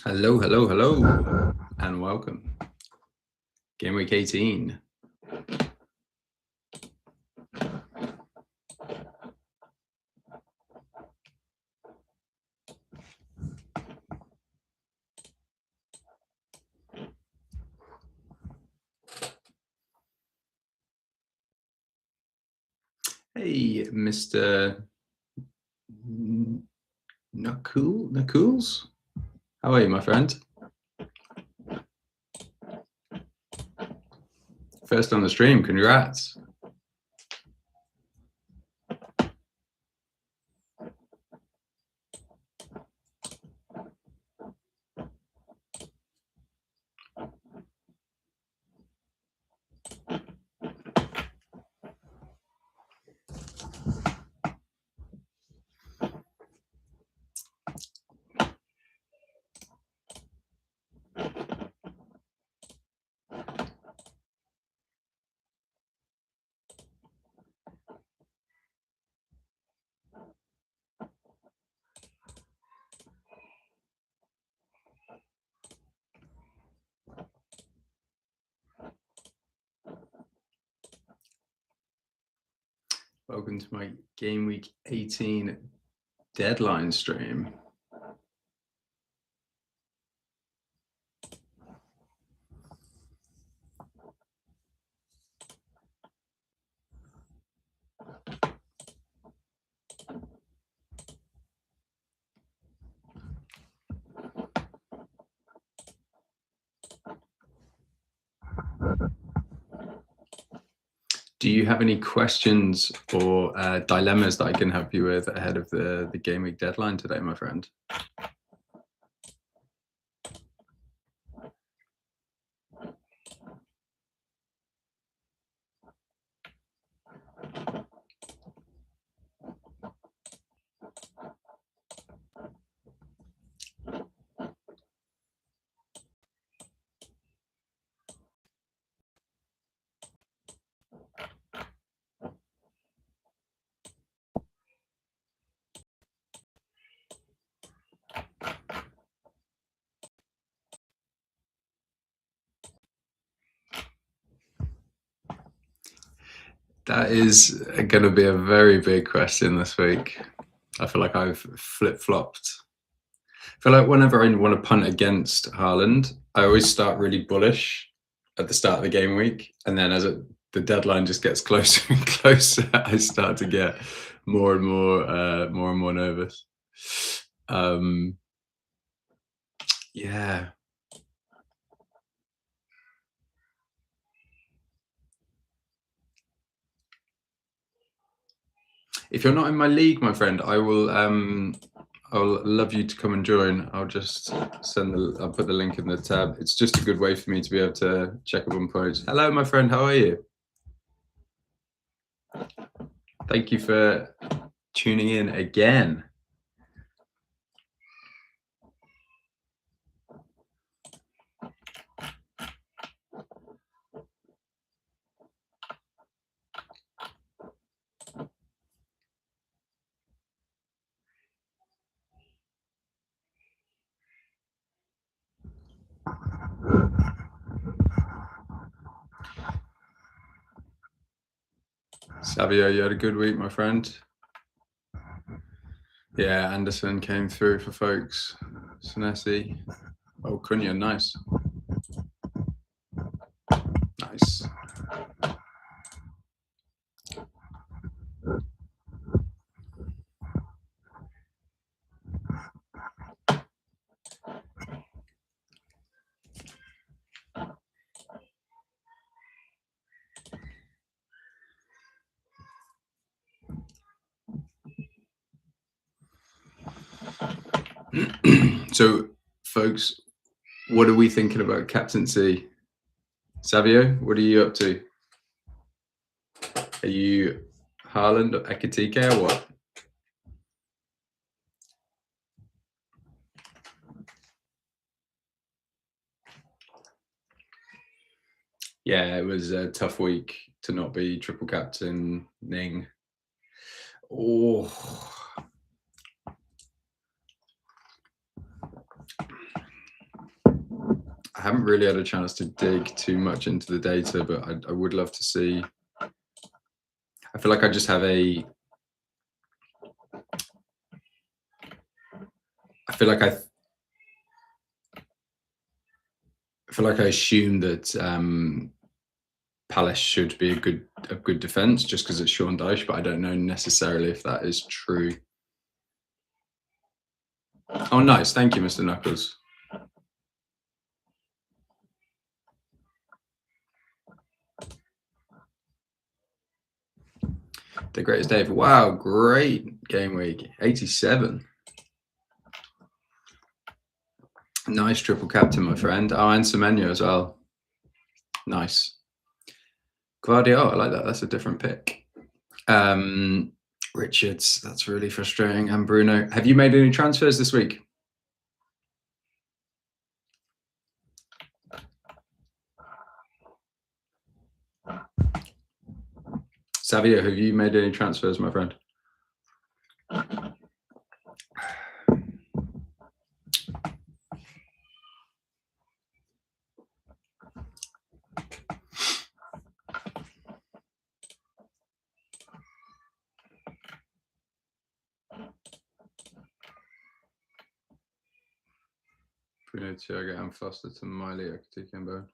Hello, hello, hello, and welcome. Game week 18. Hey, Mr. Nakuls? How are you, my friend? First on the stream, congrats. Welcome to my game week 18 deadline stream. Do you have any questions or dilemmas that I can help you with ahead of the game week deadline today, my friend? That is going to be a very big question this week. I feel like I've flip-flopped. I feel like whenever I want to punt against Haaland, I always start really bullish at the start of the game week. And then as the deadline just gets closer and closer, I start to get more and more nervous. Yeah. If you're not in my league, my friend, I'll love you to come and join. I'll just I'll put the link in the tab. It's just a good way for me to be able to check up on points. Hello, my friend. How are you? Thank you for tuning in again. Savio, you had a good week, my friend. Yeah, Anderson came through for folks. Senesi. Oh, Cunha, nice. Nice. So, folks, what are we thinking about captaincy? Savio, what are you up to? Are you Haaland or Ekitike or what? Yeah, it was a tough week to not be triple captaining. Oh. I haven't really had a chance to dig too much into the data, but I would love to see. I feel like I just have a. I feel like I assume that Palace should be a good defense just because it's Sean Dyche, but I don't know necessarily if that is true. Oh, nice. Thank you, Mr. Knuckles. The greatest day. Wow, great game week. 87. Nice triple captain, my friend. Oh, and Semenyo as well. Nice. Guardiola, I like that. That's a different pick. Richards, that's really frustrating. And Bruno, have you made any transfers this week? Savio, have you made any transfers, my friend? Bruno, Thiago, and Foster to Miley, Ekitike, and Bowen.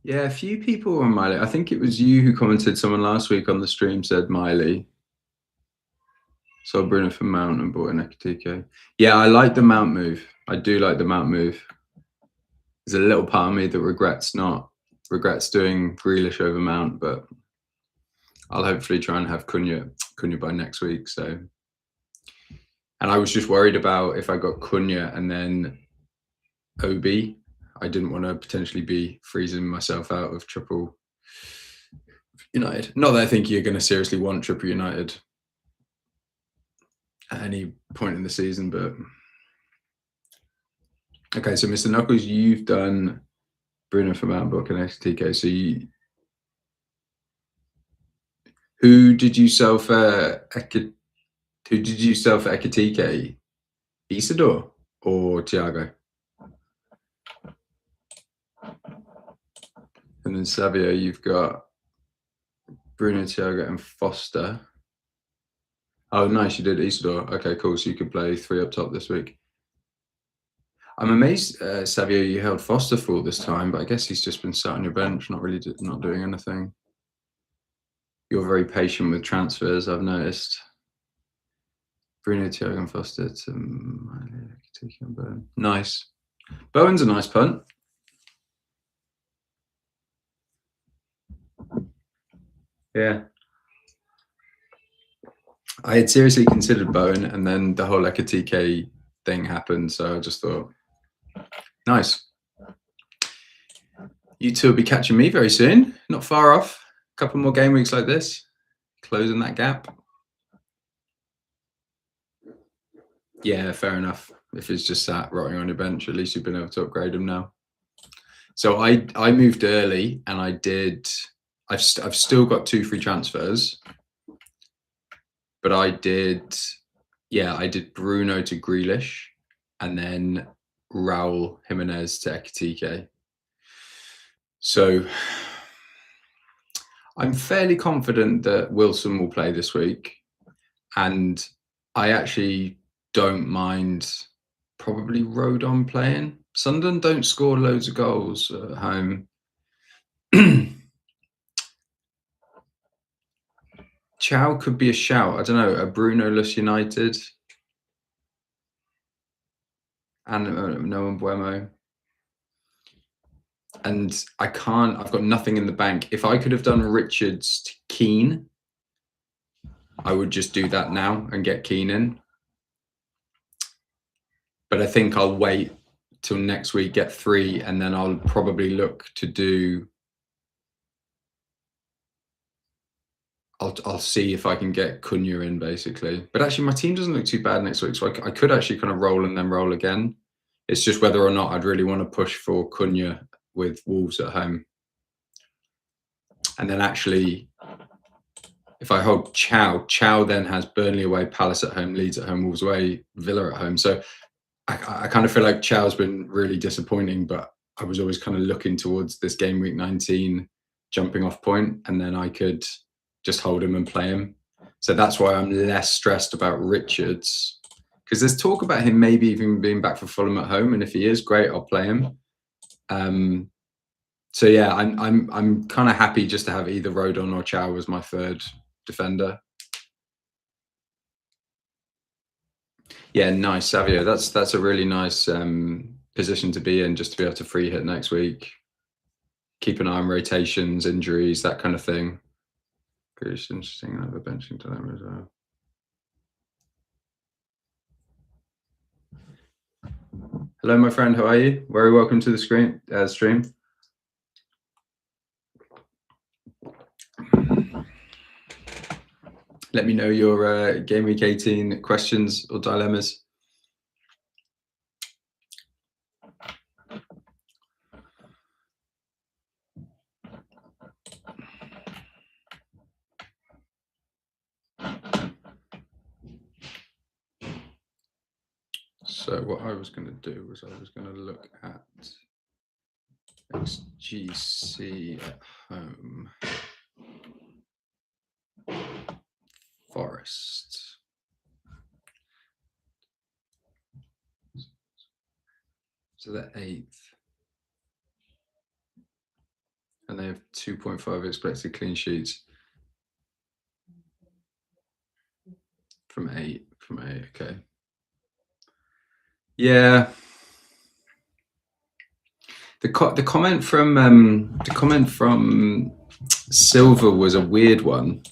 Yeah, a few people on Miley. I think it was you who commented. Someone last week on the stream said Miley. So Bruno for Mount and bought an Ekitike. Yeah, I like the Mount move. I do like the Mount move. There's a little part of me that regrets doing Grealish over Mount, but I'll hopefully try and have Cunha by next week. So, and I was just worried about if I got Cunha and then OB, I didn't want to potentially be freezing myself out of triple United. Not that I think you're going to seriously want triple United at any point in the season, but okay. So, Mr. Knuckles, you've done Bruno Fernandes, book and Ekitike. So, who did you sell for Ekitike? Isidore or Thiago? And then Savio, you've got Bruno, Thiago, and Foster. Oh, nice. You did Isidore. Okay, cool. So you could play 3 up top this week. I'm amazed, Savio, you held Foster for all this time, but I guess he's just been sat on your bench, not doing anything. You're very patient with transfers, I've noticed. Bruno, Thiago, and Foster to Miley, Ekitike, and Bowen. Nice. Bowen's a nice punt. Yeah. I had seriously considered Bowen, and then the whole Ekitike thing happened, so I just thought, nice. You two will be catching me very soon. Not far off. A couple more game weeks like this. Closing that gap. Yeah, fair enough. If it's just sat rotting on your bench, at least you've been able to upgrade them now. So I moved early, and I've still got 2 free transfers, but I did Bruno to Grealish, and then Raul Jimenez to Ekitike. So I'm fairly confident that Wilson will play this week, and I actually don't mind probably Rodon playing. Sunderland don't score loads of goals at home. Chow could be a shout. I don't know. A Bruno-less United. And no one Buemo. And I've got nothing in the bank. If I could have done Richards to Keane, I would just do that now and get Keane in. But I think I'll wait till next week, get 3, and then I'll probably look to do. I'll see if I can get Cunha in, basically. But actually, my team doesn't look too bad next week, so I could actually kind of roll and then roll again. It's just whether or not I'd really want to push for Cunha with Wolves at home. And then actually, if I hold Chow then has Burnley away, Palace at home, Leeds at home, Wolves away, Villa at home. So I kind of feel like Chow's been really disappointing, but I was always kind of looking towards this game week 19 jumping off point, and then I could just hold him and play him. So that's why I'm less stressed about Richards, because there's talk about him maybe even being back for Fulham at home, and if he is, great, I'll play him. So yeah, I'm kind of happy just to have either Rodon or Chow as my third defender. Yeah, nice, Savio. That's a really nice position to be in, just to be able to free hit next week. Keep an eye on rotations, injuries, that kind of thing. Pretty interesting. I have a benching dilemma as well. Hello, my friend. How are you? Very welcome to the stream. Let me know your game week 18 questions or dilemmas. So what I was going to do was I was going to look at XGC at home. Forest. So they're 8th. And they have 2.5 expected clean sheets. From 8, okay. Yeah. The comment from Silver was a weird one.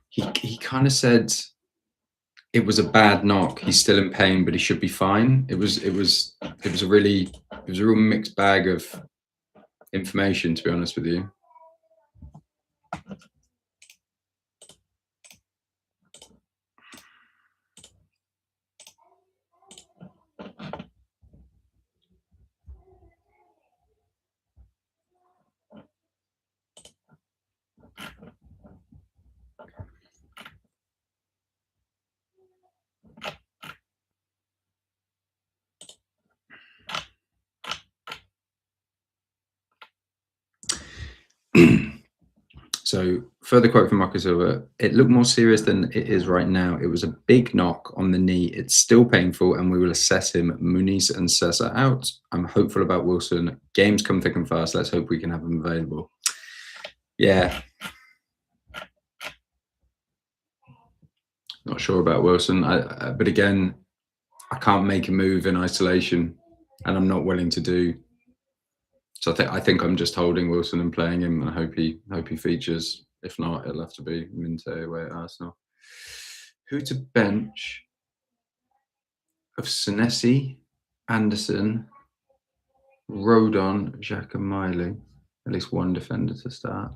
He kind of said it was a bad knock. He's still in pain, but he should be fine. It was a real mixed bag of information, to be honest with you. So further quote from Marcus Silva, it looked more serious than it is right now. It was a big knock on the knee. It's still painful and we will assess him. Muniz and Sessa out. I'm hopeful about Wilson. Games come thick and fast. Let's hope we can have him available. Yeah. Not sure about Wilson. But again, I can't make a move in isolation and I'm not willing to do. So I think I'm just holding Wilson and playing him, and I hope he features. If not, it'll have to be Minte away at Arsenal. Who to bench of Senesi, Anderson, Rodon, Xhaka, Miley? At least one defender to start.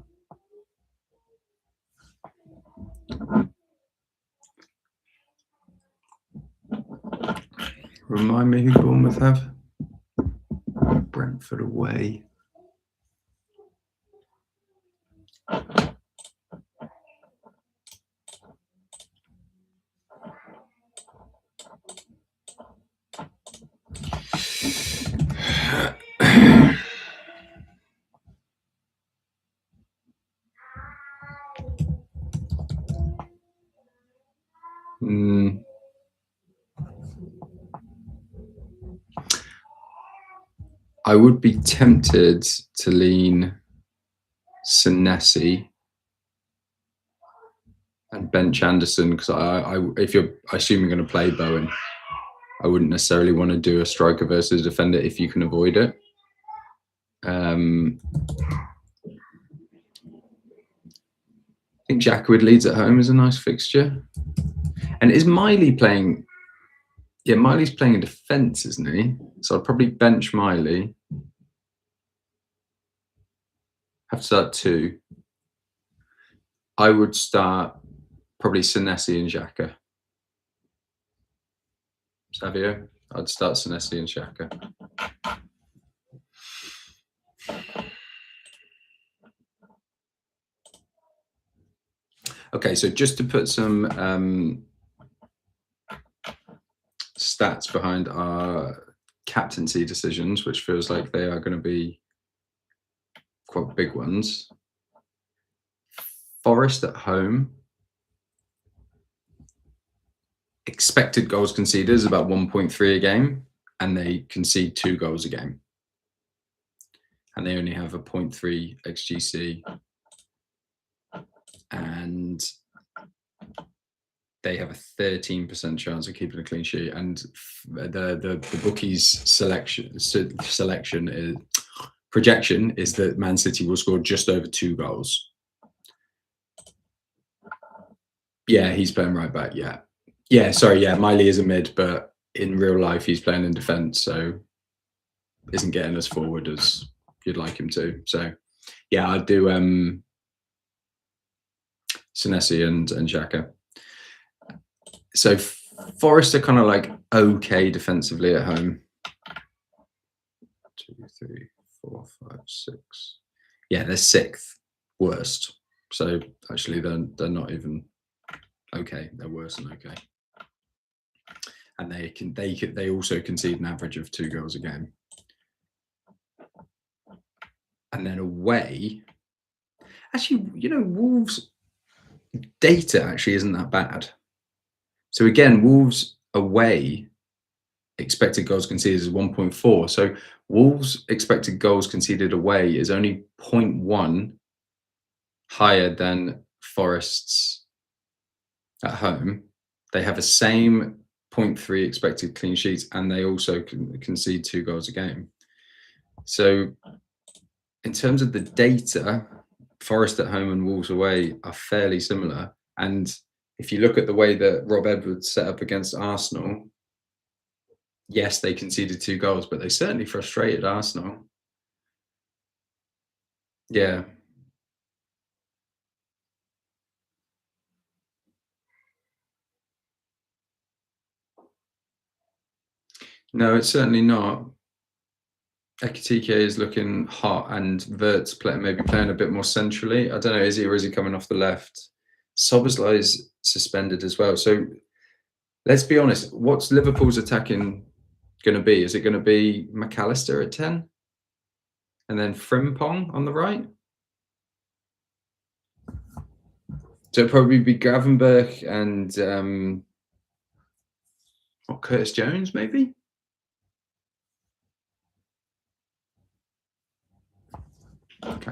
Remind me who Bournemouth have. Brentford away. I would be tempted to lean Senesi and bench Anderson, because if you're assuming going to play Bowen, I wouldn't necessarily want to do a striker versus defender if you can avoid it. I think Jackwood Leeds at home is a nice fixture. And is Miley playing? Yeah, Miley's playing in defence, isn't he? So I'd probably bench Miley. Have to start 2. I would start probably Senesi and Xhaka. Savio, I'd start Senesi and Xhaka. Okay, so just to put some stats behind our captaincy decisions, which feels like they are going to be quite big ones. Forest at home. Expected goals conceded is about 1.3 a game, and they concede 2 goals a game. And they only have a 0.3 XGC. And they have a 13% chance of keeping a clean sheet. And the bookies selection is projection is that Man City will score just over 2 goals. Yeah, he's playing right back. Yeah, sorry. Yeah, Miley is a mid, but in real life he's playing in defence, so isn't getting as forward as you'd like him to. So yeah, I'd do Senesi and Xhaka. So Forest are kind of like okay defensively at home. 2, 3, 4, 5, 6. Yeah, they're 6th worst. So actually, they're not even okay. They're worse than okay. And they also concede an average of 2 goals a game. And then away, actually, Wolves data actually isn't that bad. So again, Wolves away expected goals conceded is 1.4. So Wolves expected goals conceded away is only 0.1 higher than Forest's at home. They have the same 0.3 expected clean sheets, and they also concede 2 goals a game. So in terms of the data, Forest at home and Wolves away are fairly similar. And if you look at the way that Rob Edwards set up against Arsenal, yes, they conceded 2 goals, but they certainly frustrated Arsenal. Yeah. No, it's certainly not. Ekitike is looking hot, and Vert's maybe playing a bit more centrally. I don't know, is he coming off the left? Szoboszlai is suspended as well. So let's be honest, what's Liverpool's attacking going to be? Is it going to be McAllister at 10? And then Frimpong on the right? So it'll probably be Gravenberch and Curtis Jones, maybe? Okay.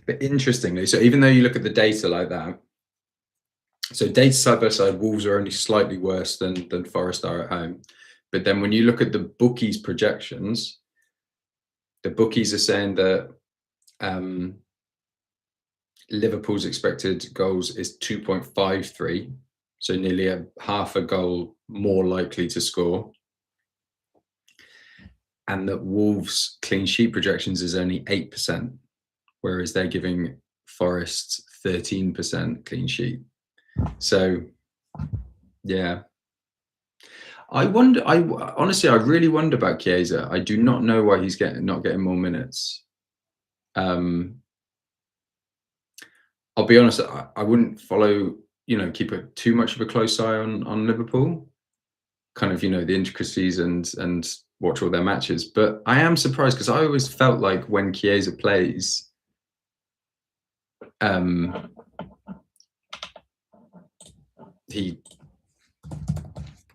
But interestingly, so even though you look at the data like that, so data side by side, Wolves are only slightly worse than Forest are at home. But then when you look at the bookies' projections, the bookies are saying that Liverpool's expected goals is 2.53, so nearly a half a goal more likely to score. And that Wolves' clean sheet projections is only 8%, whereas they're giving Forest 13% clean sheet. So, yeah. I honestly really wonder about Chiesa. I do not know why he's not getting more minutes. I'll be honest, I wouldn't follow, keep too much of a close eye on Liverpool, kind of, the intricacies and watch all their matches. But I am surprised because I always felt like when Chiesa plays, he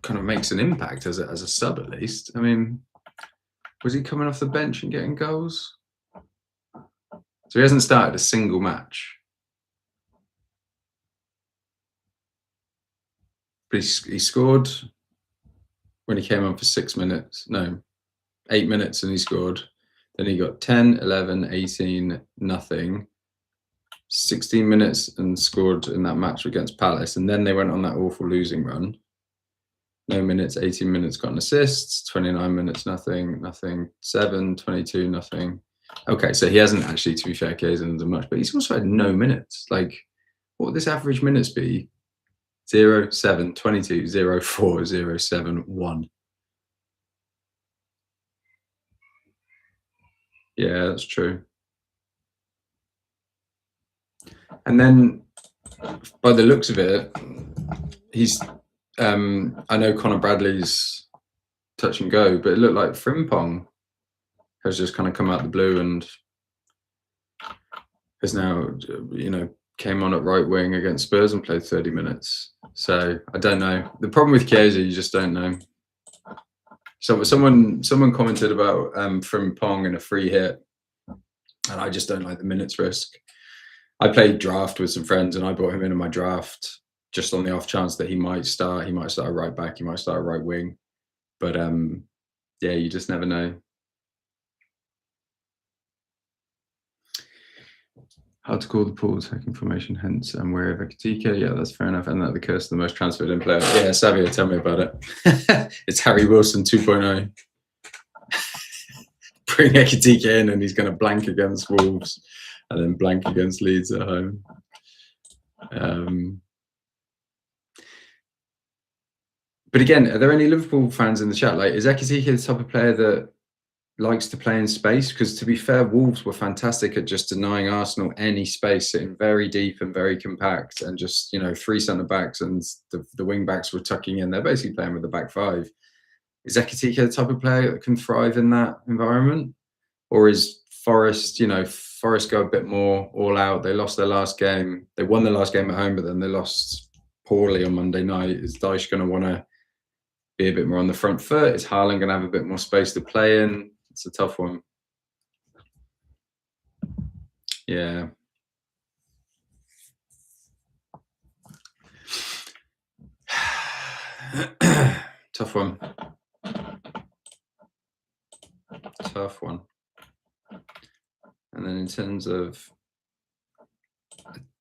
kind of makes an impact as a sub, at least. I mean, was he coming off the bench and getting goals? So he hasn't started a single match. But he scored when he came on for 8 minutes, and he scored. Then he got 10, 11, 18, nothing. 16 minutes and scored in that match against Palace. And then they went on that awful losing run. No minutes, 18 minutes, got an assist. 29 minutes, nothing. 7, 22, nothing. Okay, so he hasn't actually, to be fair, Chiesa hasn't done much, but he's also had no minutes. Like, what would this average minutes be? 0, 7, 22, 0, 4, 0, 7, 1. Yeah, that's true. And then, by the looks of it, he's. I know Connor Bradley's touch and go, but it looked like Frimpong has just kind of come out the blue and has now, came on at right wing against Spurs and played 30 minutes. So I don't know. The problem with Chiesa, you just don't know. So someone commented about Frimpong and a free hit, and I just don't like the minutes risk. I played draft with some friends, and I brought him into my draft just on the off chance that he might start. He might start a right back. He might start a right wing. But yeah, you just never know. Hard to call the pool attacking formation, hence I'm wary of Ekitike. Yeah, that's fair enough. And that the curse of the most transferred in player. Yeah, Savio, tell me about it. It's Harry Wilson 2.0. Bring Ekitike in and he's going to blank against Wolves and then blank against Leeds at home. But again, are there any Liverpool fans in the chat? Like, is Ekitike the type of player that likes to play in space? Because to be fair, Wolves were fantastic at just denying Arsenal any space, sitting very deep and very compact, and just, three centre backs and the wing backs were tucking in. They're basically playing with the back five. Is Ekitike the type of player that can thrive in that environment? Or is Forest, Forest go a bit more all out? They lost their last game. They won the last game at home, but then they lost poorly on Monday night. Is Dyche going to want to be a bit more on the front foot? Is Haaland going to have a bit more space to play in? It's a tough one. Yeah. Tough one. Tough one. And then in terms of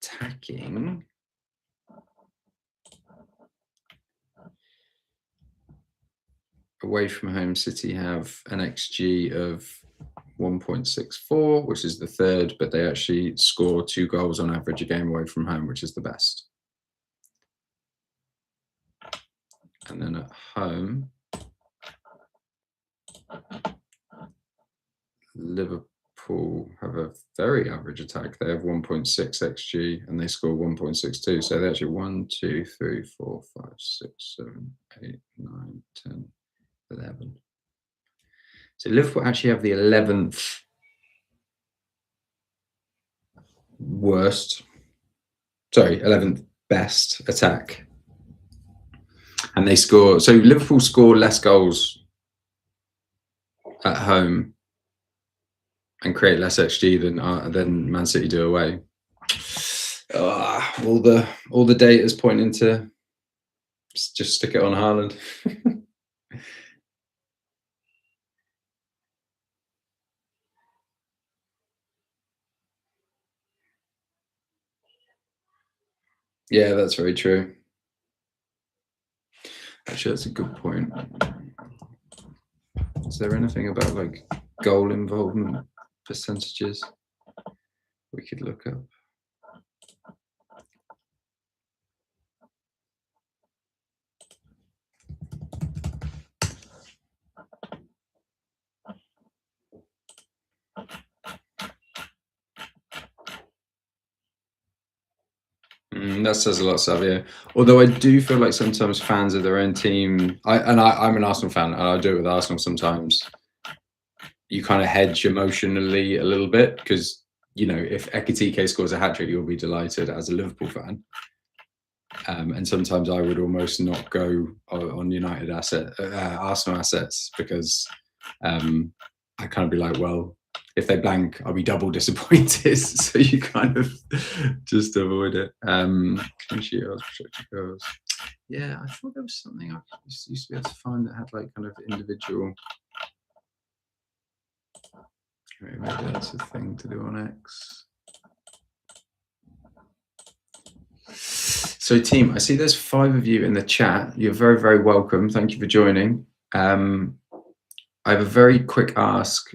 attacking, away from home, City have an XG of 1.64, which is the third, but they actually score 2 goals on average a game away from home, which is the best. And then at home, Liverpool have a very average attack. They have 1.6 XG and they score 1.62. So they're actually 1, 2, 3, 4, 5, 6, 7, 8, 9, 10, 11. So Liverpool actually have the 11th best attack. And they score, so Liverpool score less goals at home and create less XG than Man City do away. All the data is pointing to just stick it on Haaland. Yeah, that's very true. Actually, that's a good point. Is there anything about like goal involvement percentages we could look up? That says a lot, Savio. Although I do feel like sometimes fans of their own team, I'm an Arsenal fan, and I do it with Arsenal sometimes. You kind of hedge emotionally a little bit because, if Ekitike scores a hat-trick, you'll be delighted as a Liverpool fan. And sometimes I would almost not go on Arsenal assets because I kind of be like, well, if they blank, I'll be double disappointed. So you kind of just avoid it. Yeah, I thought there was something I used to be able to find that had like kind of individual. Maybe that's a thing to do on X. So team, I see there's 5 of you in the chat. You're very, very welcome. Thank you for joining. I have a very quick ask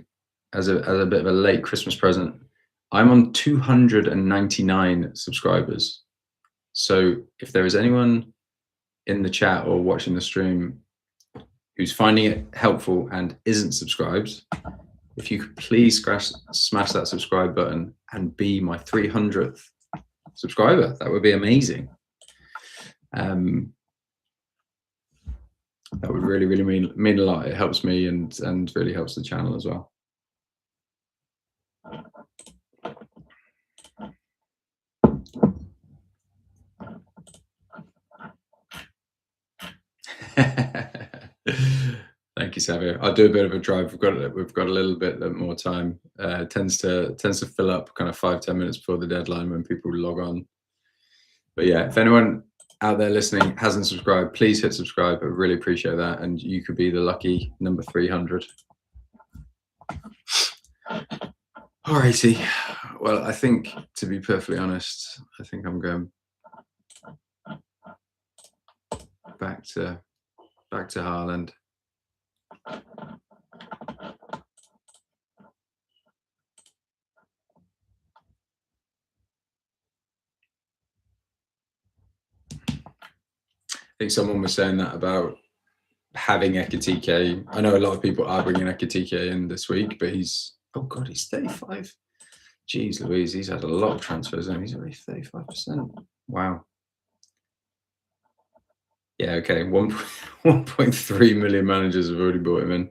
as a bit of a late Christmas present. I'm on 299 subscribers. So if there is anyone in the chat or watching the stream who's finding it helpful and isn't subscribed, if you could please smash that subscribe button and be my 300th subscriber, that would be amazing. That would really, really mean a lot. It helps me and really helps the channel as well. Thank you, Savio. I'll do a bit of a drive. We've got a little bit more time. Tends to fill up kind of 5-10 minutes before the deadline when people log on. But yeah, if anyone out there listening hasn't subscribed, please hit subscribe. I really appreciate that, and you could be the lucky number 300. Alrighty. Well, I think, to be perfectly honest, I think I'm going back to Haaland. I think someone was saying that about having Ekitike. I know a lot of people are bringing Ekitike in this week, but he's 35. Jeez Louise, he's had a lot of transfers and he's already 35%. Wow. Yeah, okay. 1.3 million managers have already bought him in.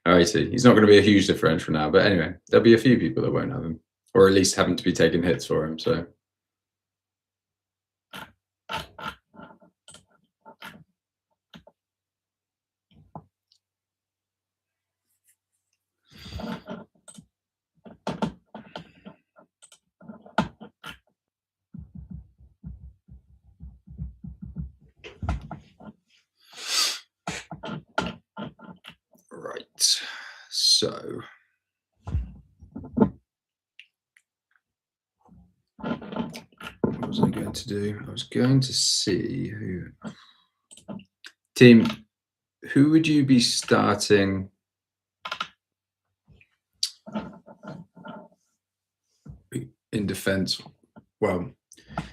Alrighty, he's not going to be a huge differential now, but anyway, there'll be a few people that won't have him, or at least having to be taking hits for him. So. Right, so what was I going to do? I was going to see who would you be starting in defense? Well,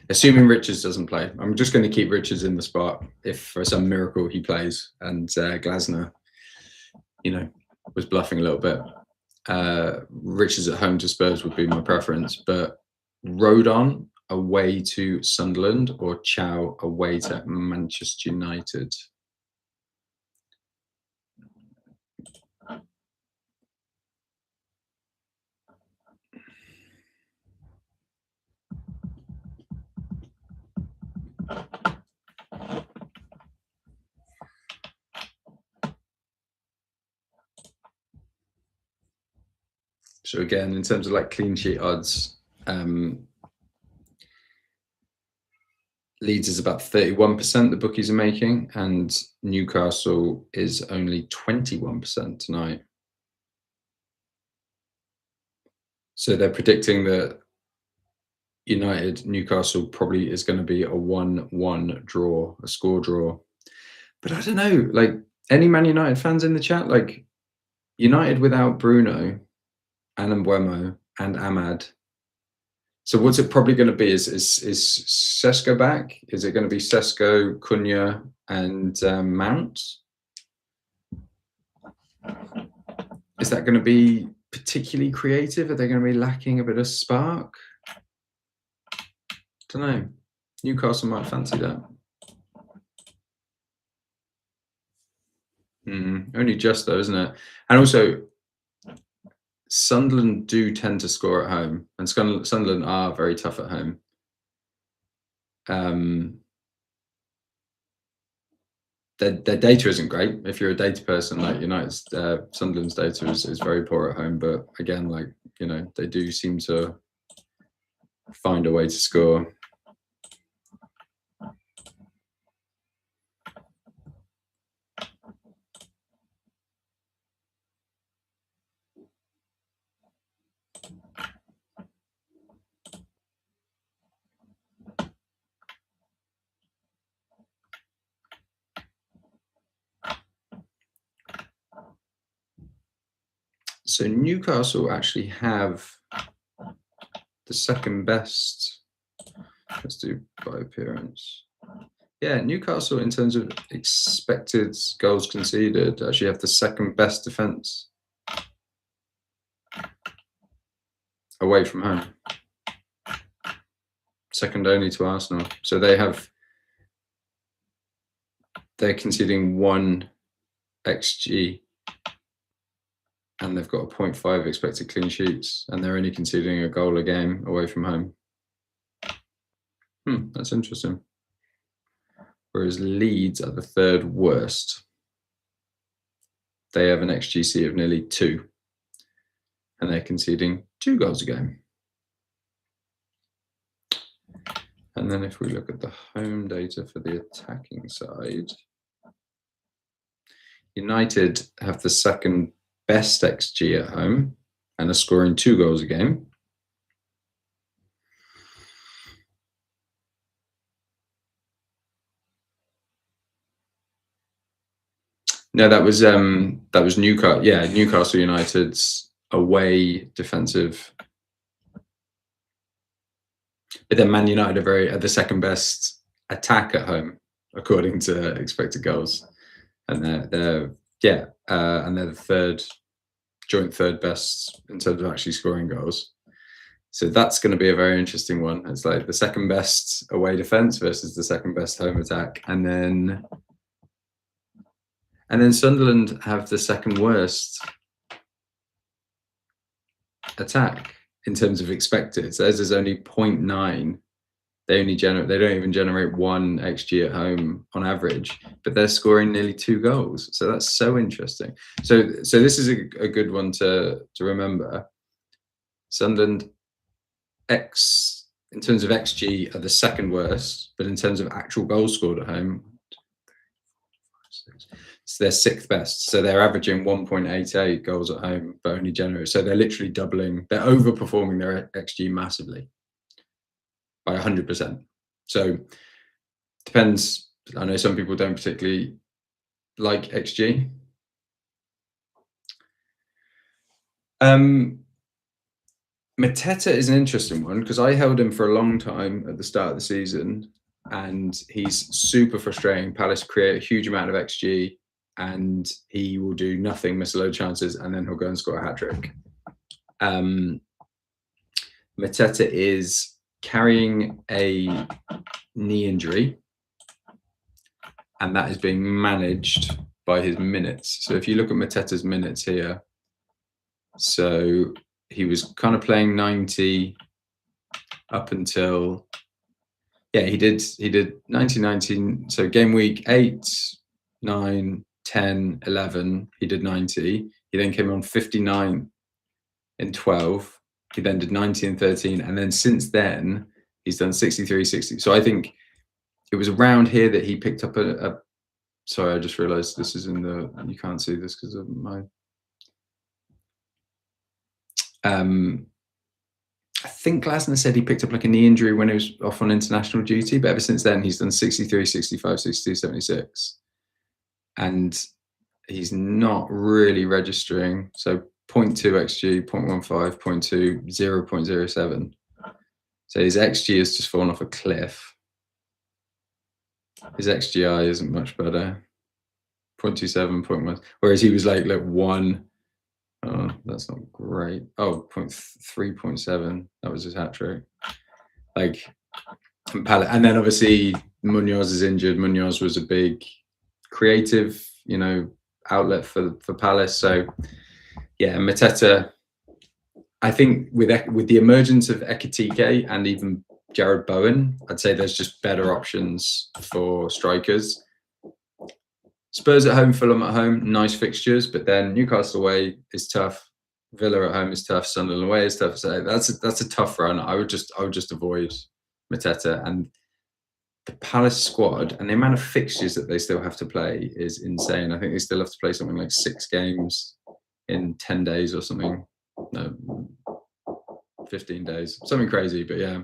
assuming Richards doesn't play, I'm just going to keep Richards in the spot if for some miracle he plays and Glasner, was bluffing a little bit. Richards at home to Spurs would be my preference, but Rodon away to Sunderland or Chow away to Manchester United? So again, in terms of like clean sheet odds, Leeds is about 31% the bookies are making, and Newcastle is only 21% tonight. So they're predicting that Newcastle probably is going to be a 1-1 draw, a score draw. But I don't know, like any Man United fans in the chat, like United without Bruno and Mbeumo and Ahmad. So what's it probably going to be? Is Sesko back? Is it going to be Sesko, Cunha, and Mount? Is that going to be particularly creative? Are they going to be lacking a bit of spark? Don't know. Newcastle might fancy that. Only just though, isn't it? And also, Sunderland do tend to score at home, and Sunderland are very tough at home. Their data isn't great. If you're a data person, like United's, Sunderland's data is very poor at home. But again, like they do seem to find a way to score. So Newcastle actually have the second best. Let's do by appearance. Yeah, Newcastle in terms of expected goals conceded actually have the second best defense. away from home. Second only to Arsenal. So they're conceding 1 XG and they've got a 0.5 expected clean sheets, and they're only conceding a goal a game away from home. That's interesting. Whereas Leeds are the 3rd worst. They have an XGC of nearly 2, and they're conceding 2 goals a game. And then if we look at the home data for the attacking side, United have the 2nd best XG at home and are scoring 2 goals a game. No, that was Newcastle. Yeah, Newcastle United's away defensive. But then Man United are the 2nd best attack at home according to expected goals, and they're the 3rd joint 3rd best in terms of actually scoring goals. So that's going to be a very interesting one. It's like the 2nd best away defense versus the 2nd best home attack, and then Sunderland have the 2nd worst attack in terms of expected. So theirs is only 0.9. They don't even generate 1 XG at home on average, but they're scoring nearly 2 goals. So that's so interesting. So this is a good one to remember. Sunderland in terms of XG are the 2nd worst, but in terms of actual goals scored at home, so they're 6th best. So they're averaging 1.88 goals at home, but only generate. So they're literally doubling. They're overperforming their XG massively by 100%. So depends. I know some people don't particularly like XG. Mateta is an interesting one because I held him for a long time at the start of the season, and he's super frustrating. Palace create a huge amount of XG, and he will do nothing, miss a load of chances, and then he'll go and score a hat-trick. Mateta is carrying a knee injury, and that is being managed by his minutes. So if you look at Mateta's minutes here, so he was kind of playing 90 up until, he did 19, so game week 8, 9, 10, 11, he did 90. He then came on 59 in 12. He then did 90 in 13. And then since then, he's done 63, 60. So I think it was around here that he picked up sorry, I just realized this is you can't see this because of my, I think Glasner said he picked up like a knee injury when he was off on international duty, but ever since then he's done 63, 65, 62, 76. And he's not really registering. So 0.2 XG, 0.15, 0.2, 0.07. So his XG has just fallen off a cliff. His XGI isn't much better. 0.27, 0.1. Whereas he was like 1. Oh, that's not great. Oh, 0.3, 0.7. That was his hat trick. And then obviously Munoz is injured. Munoz was a big creative, outlet for Palace. So yeah, Mateta, I think with the emergence of Ekitike and even Jared Bowen, I'd say there's just better options for strikers. Spurs at home, Fulham at home, nice fixtures, but then Newcastle away is tough. Villa at home is tough. Sunderland away is tough. So that's a tough run. I would just avoid Mateta. And the Palace squad and the amount of fixtures that they still have to play is insane. I think they still have to play something like 6 games in 10 days or something. No, 15 days, something crazy. But yeah.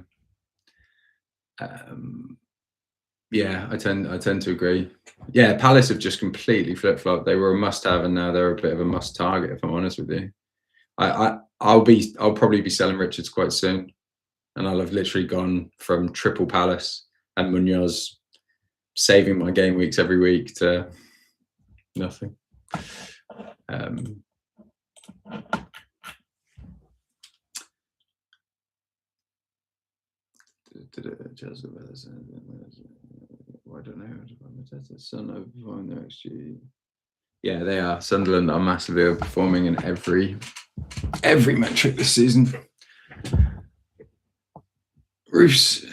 Yeah, I tend to agree. Yeah, Palace have just completely flip-flopped. They were a must-have, and now they're a bit of a must-target. If I'm honest with you, I'll probably be selling Richards quite soon, and I'll have literally gone from triple Palace and Munoz saving my game weeks every week to nothing. I don't know. Son of XG. Yeah, they are. Sunderland are massively overperforming in every metric this season. Roos,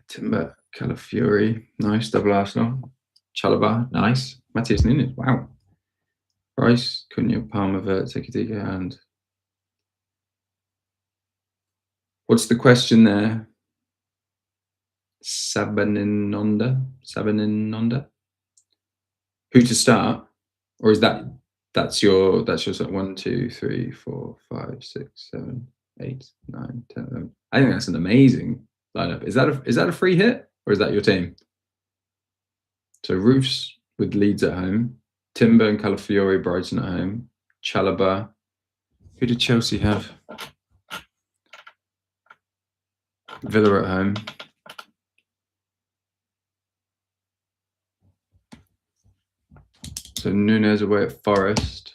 Timber, Calafiori, nice. Double Arsenal. Chalobah, nice. Matthias Nunes, wow. Price, Cunha, Palmer, Verts, Ekitike, and what's the question there? Sabaninonda? Who to start? Or is that's your sort of 1, 2, 3, 4, 5, 6, 7, 8, 9, 10, 11. I think that's an amazing lineup. Is that a free hit or is that your team? So Roofs with Leeds at home, Timber and Calafiori, Brighton at home, Chalobah. Who did Chelsea have? Villa at home. So Nunes away at Forest.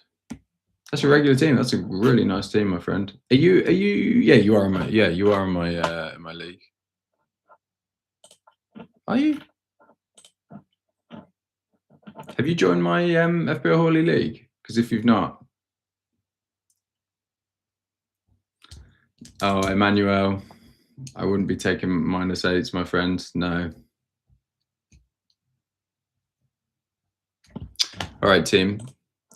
That's a regular team. That's a really nice team, my friend. Are you? Yeah, you are in my. Yeah, you are in my league. Are you? Have you joined my FPL Hauly league? Because if you've not, oh, Emmanuel, I wouldn't be taking -8s, my friend. No. All right, team.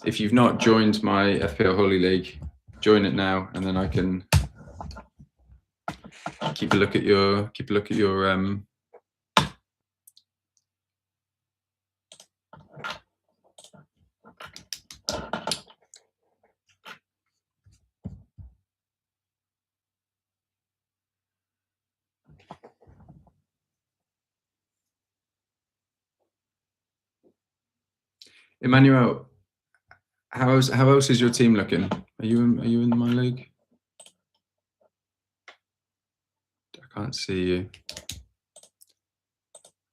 If you've not joined my FPL Hauly league, join it now, and then I can keep a look at your Emmanuel. How else is your team looking? Are you in my league? I can't see you.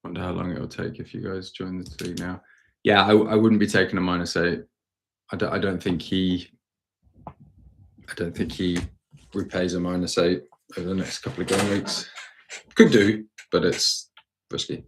Wonder how long it will take if you guys join this league now. Yeah, I wouldn't be taking a -8. I don't think he repays a -8 over the next couple of game weeks. Could do, but it's risky.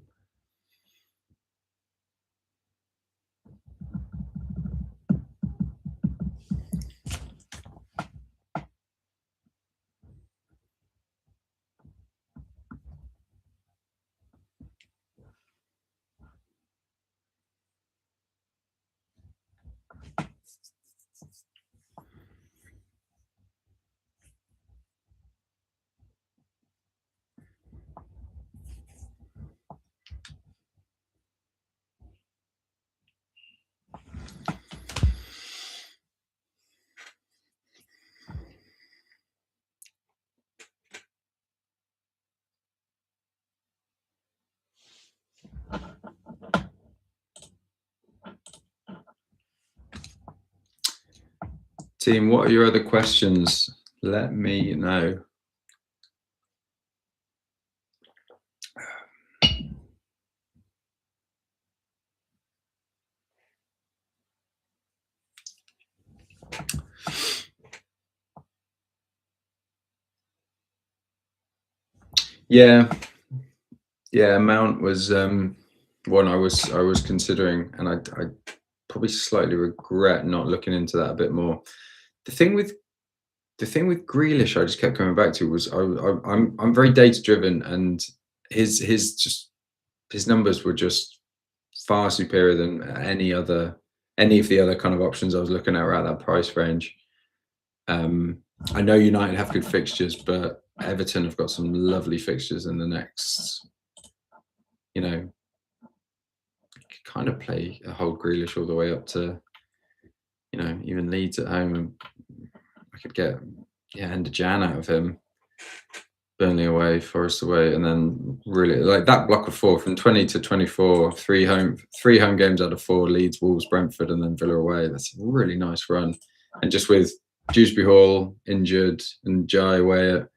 Team, what are your other questions? Let me know. Yeah, Mount was one I was considering, and I probably slightly regret not looking into that a bit more. The thing with Grealish, I just kept coming back to was I'm very data driven, and his numbers were just far superior than any of the other kind of options I was looking at around that price range. I know United have good fixtures, but Everton have got some lovely fixtures in the next. You know, kind of play a whole Grealish all the way up to, even Leeds at home, and I could get end of Jan out of him. Burnley away, Forest away, and then really like that block of 4 from 20 to 24, three home games out of 4, Leeds, Wolves, Brentford, and then Villa away. That's a really nice run. And just with Dewsbury Hall injured and Jai away at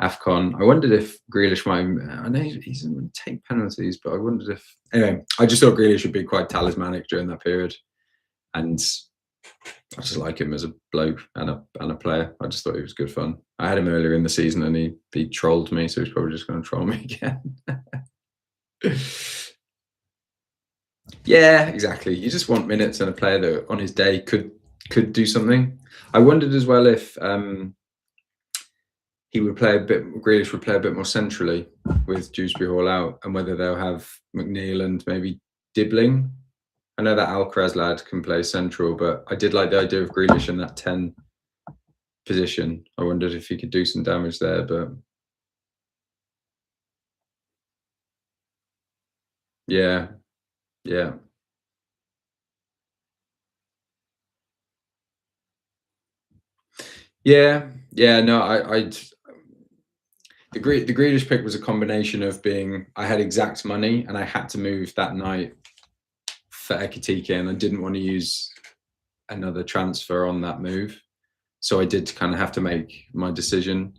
AFCON, I wondered if Grealish might. I know he's going to take penalties, but I wondered if. Anyway, I just thought Grealish would be quite talismanic during that period, and I just like him as a bloke and a player. I just thought he was good fun. I had him earlier in the season and he trolled me, so he's probably just going to troll me again. Yeah, exactly. You just want minutes and a player that on his day could do something. I wondered as well if he would play Grealish would play a bit more centrally with Dewsbury Hall out, and whether they'll have McNeil and maybe Dibbling. I know that Alcaraz lad can play central, but I did like the idea of Grealish in that 10 position. I wondered if he could do some damage there, but yeah. Yeah. Yeah. No, the Grealish pick was a combination of I had exact money and I had to move that night for Ekitike, and I didn't want to use another transfer on that move, so I did kind of have to make my decision.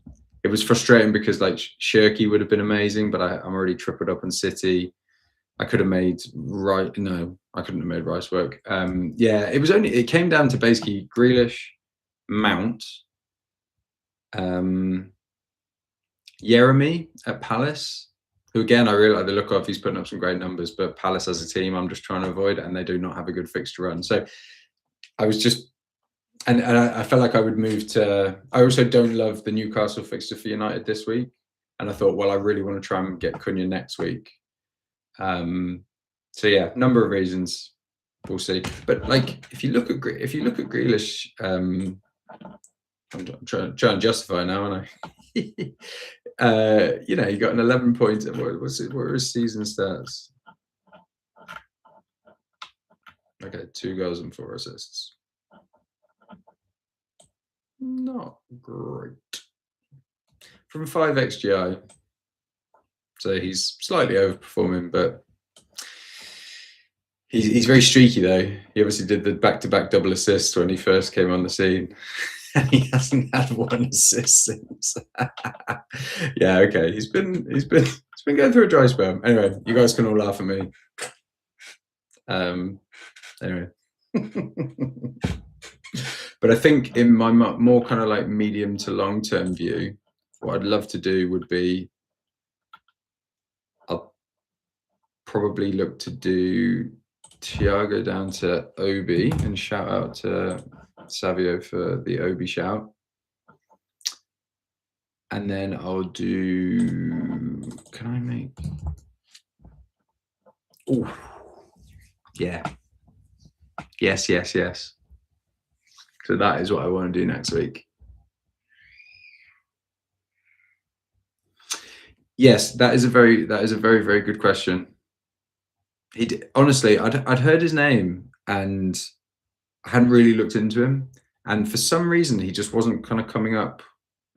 It was frustrating because like Shirky would have been amazing, but I'm already tripled up on City. I could have made I couldn't have made Rice work. Yeah, it came down to basically Grealish, Mount, Jeremy at Palace, who again I really like the look of. He's putting up some great numbers, but Palace as a team, I'm just trying to avoid, and they do not have a good fixture run. So I was just, and I felt like I would move to. I also don't love the Newcastle fixture for United this week, and I thought, well, I really want to try and get Cunha next week. So yeah, number of reasons. We'll see. But like, if you look at Grealish, I'm trying to justify now, aren't I? You know, he got an 11 points. What were his season stats? Okay, 2 goals and 4 assists. Not great. From 5 XGI. So he's slightly overperforming, but he's very streaky though. He obviously did the back-to-back double assists when he first came on the scene. And he hasn't had 1 assist since. Yeah, okay. He's been going through a dry spell. Anyway, you guys can all laugh at me. Anyway. But I think in my more kind of like medium to long term view, what I'd love to do would be I'll probably look to do Thiago down to Obi, and shout out to Savio for the Obi shout. And then I'll do, can I make, oh, yeah. Yes. So that is what I want to do next week. Yes, that is a very, very good question. Honestly, I'd heard his name and I hadn't really looked into him. And for some reason, he just wasn't kind of coming up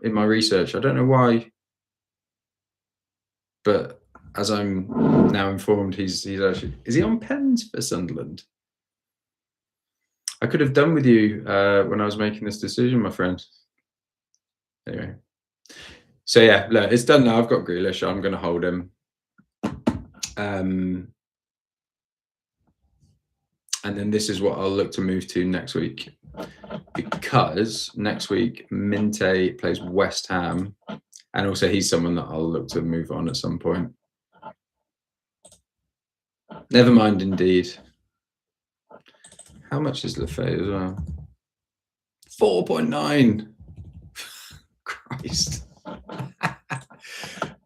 in my research. I don't know why, but as I'm now informed, he's actually, is he on pens for Sunderland? I could have done with you when I was making this decision, my friend. Anyway, so yeah, look, it's done now. I've got Grealish. I'm going to hold him. And then this is what I'll look to move to next week, because next week Minte plays West Ham, and also he's someone that I'll look to move on at some point. Never mind, indeed. How much is Lefay as well? 4.9. Christ.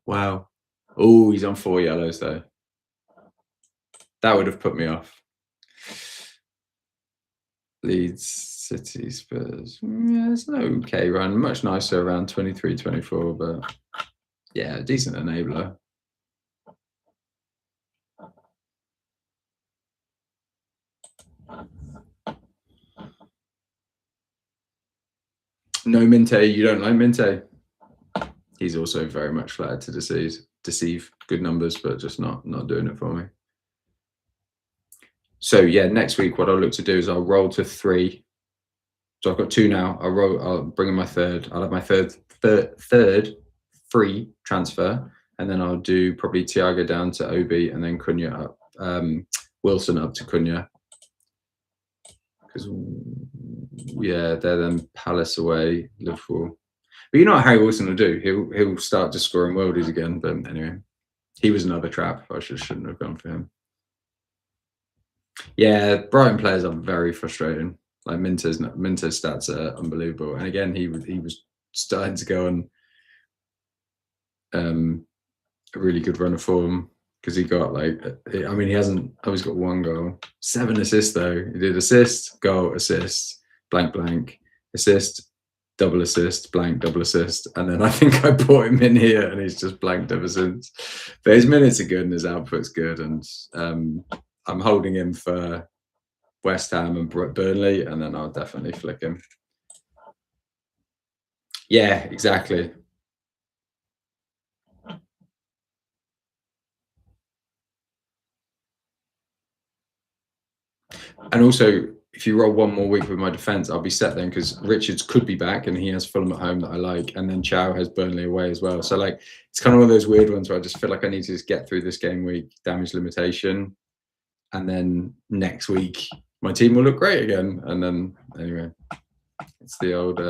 Wow. Oh, he's on 4 yellows though. That would have put me off. Leeds, City, Spurs. Yeah, it's an okay run. Much nicer around 23, 24, but yeah, decent enabler. No Minte, you don't like Minte? He's also very much flattered to deceive good numbers, but just not doing it for me. So yeah, next week what I'll look to do is I'll roll to 3. So I've got 2 now. I'll bring in my third. I'll have my third free transfer, and then I'll do probably Thiago down to Obi, and then Cunha up, Wilson up to Cunha, because yeah, they're then Palace away, Liverpool. But you know what Harry Wilson will do? He'll start just scoring worldies again. But anyway, he was another trap. I shouldn't have gone for him. Yeah, Brighton players are very frustrating. Like Minter's stats are unbelievable, and again, he was starting to go on a really good run of form because he got like, I mean, he hasn't always got one goal, 7 assists though. He did assist, goal, assist, blank, blank, assist, double assist, blank, double assist, and then I think I brought him in here, and he's just blanked ever since. But his minutes are good and his output's good, and I'm holding him for West Ham and Burnley, and then I'll definitely flick him. Yeah, exactly. And also, if you roll one more week with my defence, I'll be set then because Richards could be back and he has Fulham at home that I like, and then Chow has Burnley away as well. So like, it's kind of one of those weird ones where I just feel like I need to just get through this game week, damage limitation, and then next week my team will look great again. And then anyway, it's the old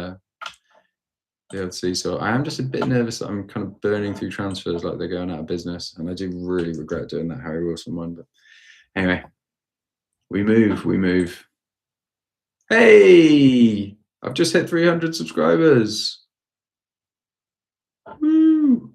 seesaw. I am just a bit nervous that I'm kind of burning through transfers like they're going out of business, and I do really regret doing that Harry Wilson one. But anyway, we move. Hey, I've just hit 300 subscribers. Woo!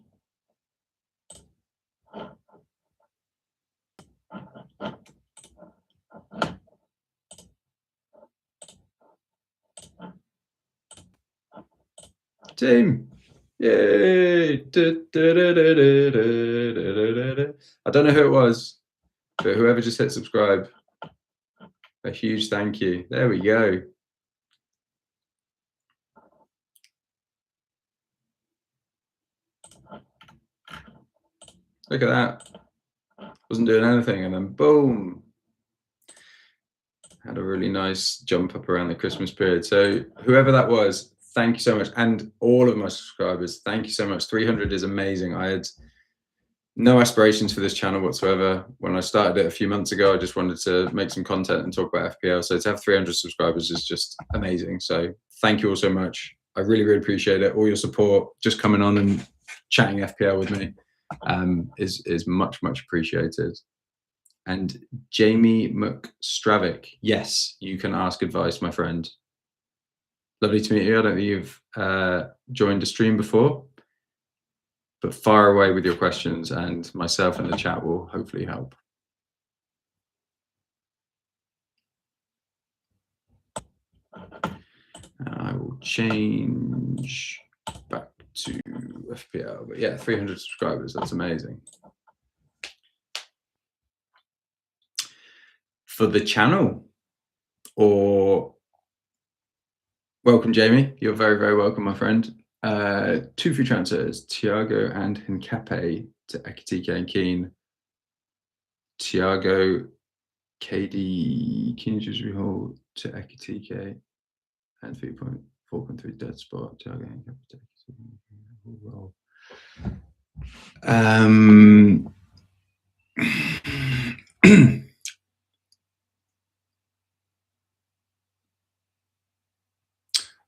Team. Yay! I don't know who it was, but whoever just hit subscribe, a huge thank you. There we go. Look at that. Wasn't doing anything, and then boom. Had a really nice jump up around the Christmas period. So whoever that was, thank you so much. And all of my subscribers, thank you so much. 300 is amazing. I had no aspirations for this channel whatsoever. When I started it a few months ago, I just wanted to make some content and talk about FPL. So to have 300 subscribers is just amazing. So thank you all so much. I really, really appreciate it. All your support, just coming on and chatting FPL with me is much, much appreciated. And Jamie McStravick, yes, you can ask advice, my friend. Lovely to meet you. I don't think you've joined a stream before, but fire away with your questions, and myself in the chat will hopefully help. I will change back to FPL, but yeah, 300 subscribers, that's amazing. For the channel, or welcome, Jamie. You're very, very welcome, my friend. 2 free transfers, Thiago and Hincapié to Ekitike and Keane. Thiago, KD, Keane just rehold to Ekitike and 4.3 dead spot. Thiago and Hincapié.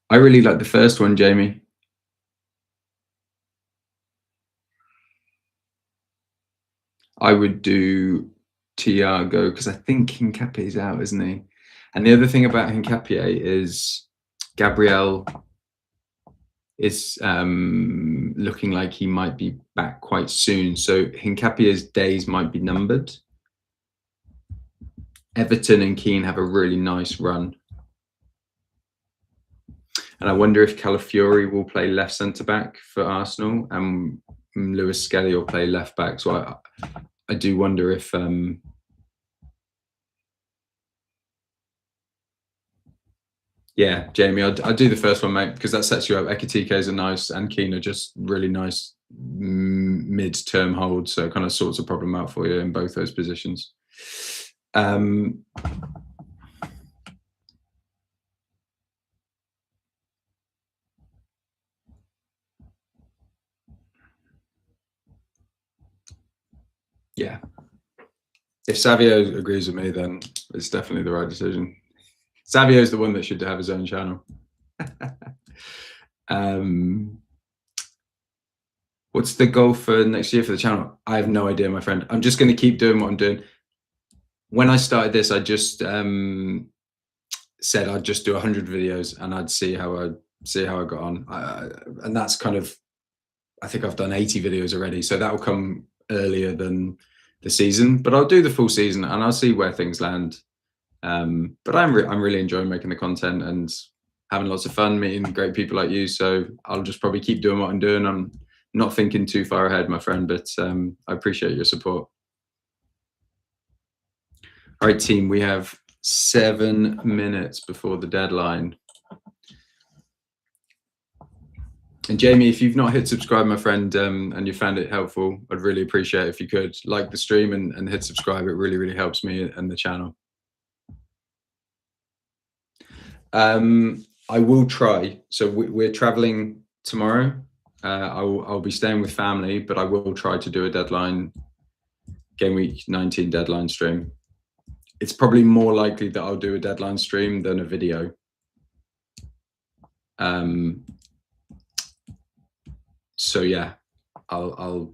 I really like the first one, Jamie. I would do Thiago because I think Hincapié is out, isn't he? And the other thing about Hincapié is Gabriel is looking like he might be back quite soon. So Hincapié's days might be numbered. Everton and Keane have a really nice run. And I wonder if Calafiori will play left centre-back for Arsenal and Lewis Skelly will play left-back. So I do wonder if... yeah, Jamie, I'll do the first one, mate, because that sets you up. Ekitike's are nice and Keane are just really nice mid-term holds. So it kind of sorts a problem out for you in both those positions. Yeah. If Savio agrees with me, then it's definitely the right decision. Savio's the one that should have his own channel. What's the goal for next year for the channel? I have no idea, my friend. I'm just going to keep doing what I'm doing. When I started this, I just said I'd just do 100 videos and I'd see how I got on. And that's kind of, I think I've done 80 videos already, so that will come earlier than the season. But I'll do the full season and I'll see where things land. But I'm really enjoying making the content and having lots of fun, meeting great people like you. So I'll just probably keep doing what I'm doing. I'm not thinking too far ahead, my friend, but I appreciate your support. All right, team, we have 7 minutes before the deadline. And Jamie, if you've not hit subscribe, my friend, and you found it helpful, I'd really appreciate it if you could like the stream and hit subscribe. It really, really helps me and the channel. I will try. So we're traveling tomorrow. I'll be staying with family, but I will try to do a deadline, game week 19 deadline stream. It's probably more likely that I'll do a deadline stream than a video. So yeah, I'll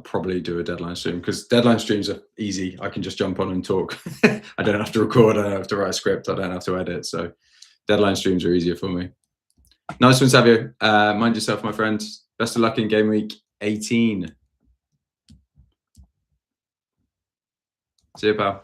probably do a deadline stream because deadline streams are easy. I can just jump on and talk. I don't have to record. I don't have to write a script. I don't have to edit. So deadline streams are easier for me. Nice one, Savio. Mind yourself, my friend. Best of luck in game week 18. See you, pal.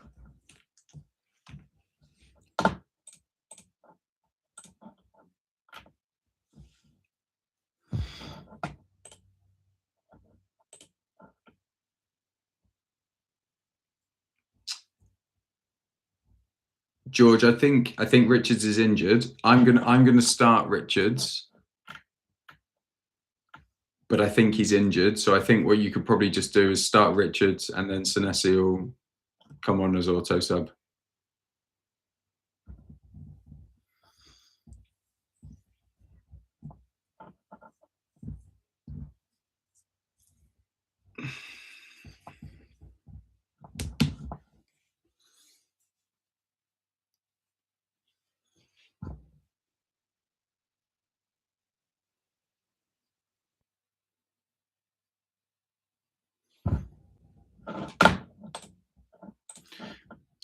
George, I think Richards is injured. I'm gonna start Richards, but I think he's injured. So I think what you could probably just do is start Richards and then Senesi will come on as auto sub.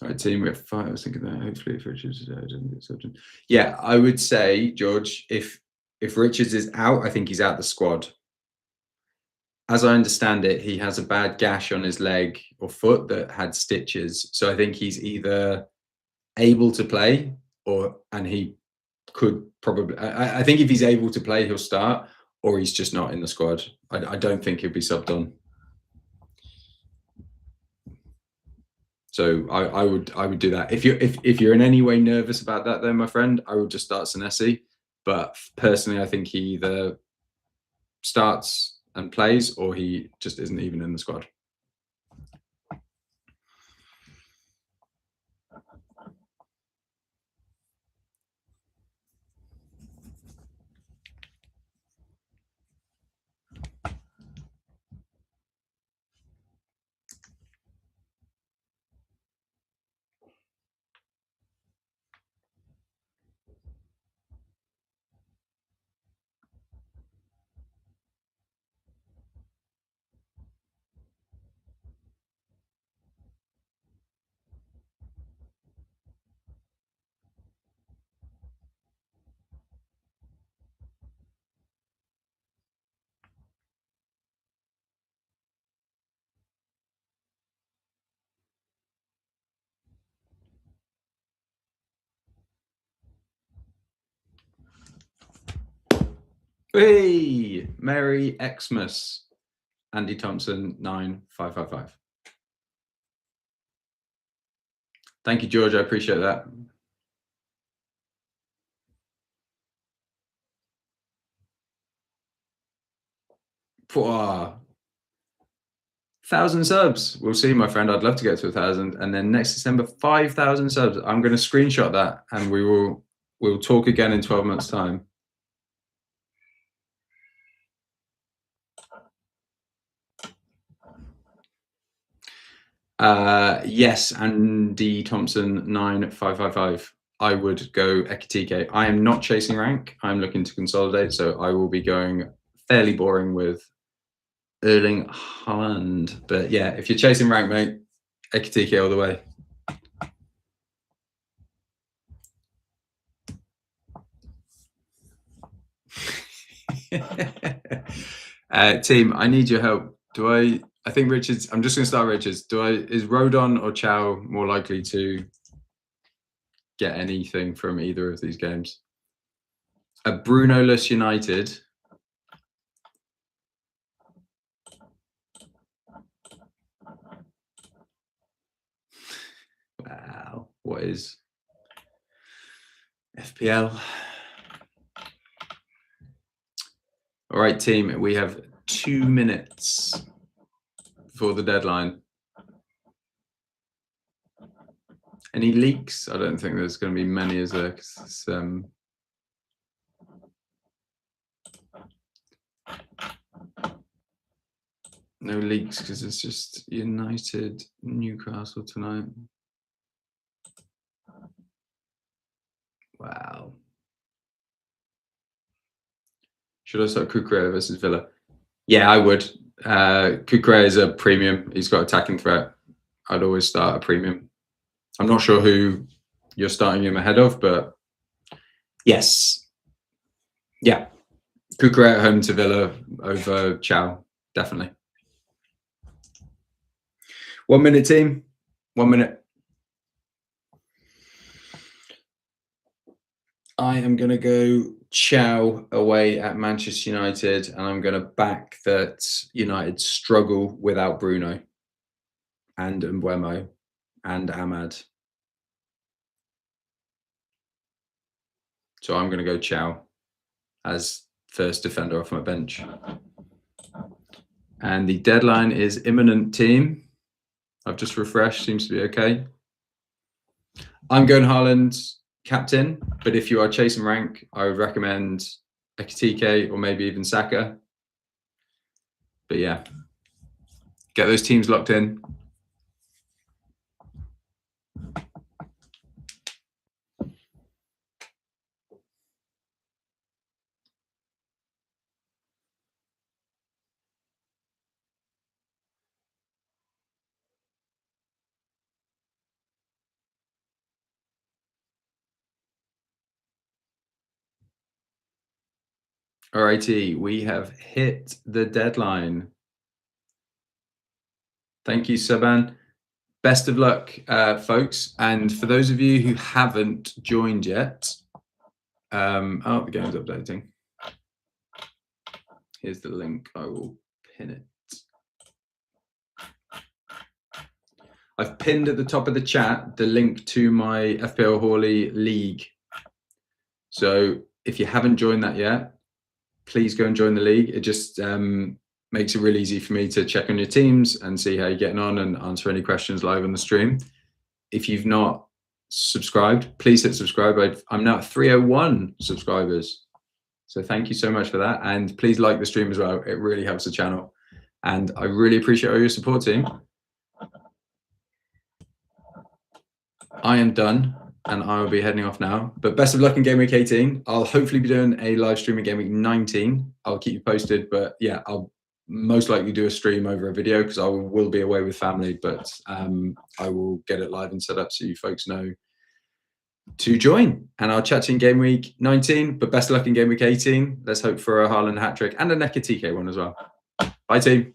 All right, team, we have 5. I was thinking that hopefully if Richards doesn't get subbed in. Yeah, I would say, George, if Richards is out, I think he's out the squad. As I understand it, he has a bad gash on his leg or foot that had stitches. So I think he's either able to play and he could probably, I think if he's able to play, he'll start, or he's just not in the squad. I don't think he'll be subbed on. So I would do that. If you're in any way nervous about that, then my friend, I would just start Senesi. But personally, I think he either starts and plays, or he just isn't even in the squad. Hey, Merry Xmas, Andy Thompson 9555. Thank you, George. I appreciate that. For 1,000 subs. We'll see, my friend. I'd love to get to 1,000. And then next December, 5,000 subs. I'm going to screenshot that and we'll talk again in 12 months' time. Yes, Andy Thompson 9555. I would go Ekitike. I am not chasing rank. I'm looking to consolidate, so I will be going fairly boring with Erling Haaland. But yeah, if you're chasing rank, mate, Ekitike all the way. Team, I need your help. I think Richards, I'm just going to start Richards. Is Rodon or Chow more likely to get anything from either of these games? A Bruno-less United. Wow, what is FPL? All right, team, we have 2 minutes before the deadline. Any leaks? I don't think there's going to be many, is there? 'Cause no leaks because it's just United, Newcastle tonight. Wow. Should I start Kukre versus Villa? Yeah, I would. Kukre is a premium. He's got attacking threat. I'd always start a premium. I'm not sure who you're starting him ahead of, but yes. Yeah. Kukre at home to Villa over Chow, definitely. 1 minute, team. 1 minute. I am going to go Chow away at Manchester United, and I'm going to back that United struggle without Bruno and Mbeumo and Ahmad. So I'm going to go Chow as first defender off my bench. And the deadline is imminent, team. I've just refreshed, seems to be okay. I'm going Haaland captain, but if you are chasing rank, I would recommend Ekitike or maybe even Saka. But yeah, get those teams locked in. Alrighty, we have hit the deadline. Thank you, Saban. Best of luck, folks. And for those of you who haven't joined yet, oh, the game's updating. Here's the link. I will pin it. I've pinned at the top of the chat the link to my FPL Hauly League. So if you haven't joined that yet, please go and join the league. It just makes it really easy for me to check on your teams and see how you're getting on and answer any questions live on the stream. If you've not subscribed, please hit subscribe. I'm now at 301 subscribers. So thank you so much for that. And please like the stream as well. It really helps the channel. And I really appreciate all your support, team. I am done and I will be heading off now. But best of luck in Game Week 18. I'll hopefully be doing a live stream in Game Week 19. I'll keep you posted. But yeah, I'll most likely do a stream over a video because I will be away with family. But I will get it live and set up so you folks know to join. And I'll chat to you in Game Week 19. But best of luck in Game Week 18. Let's hope for a Haaland hat trick and a Ekitike one as well. Bye, team.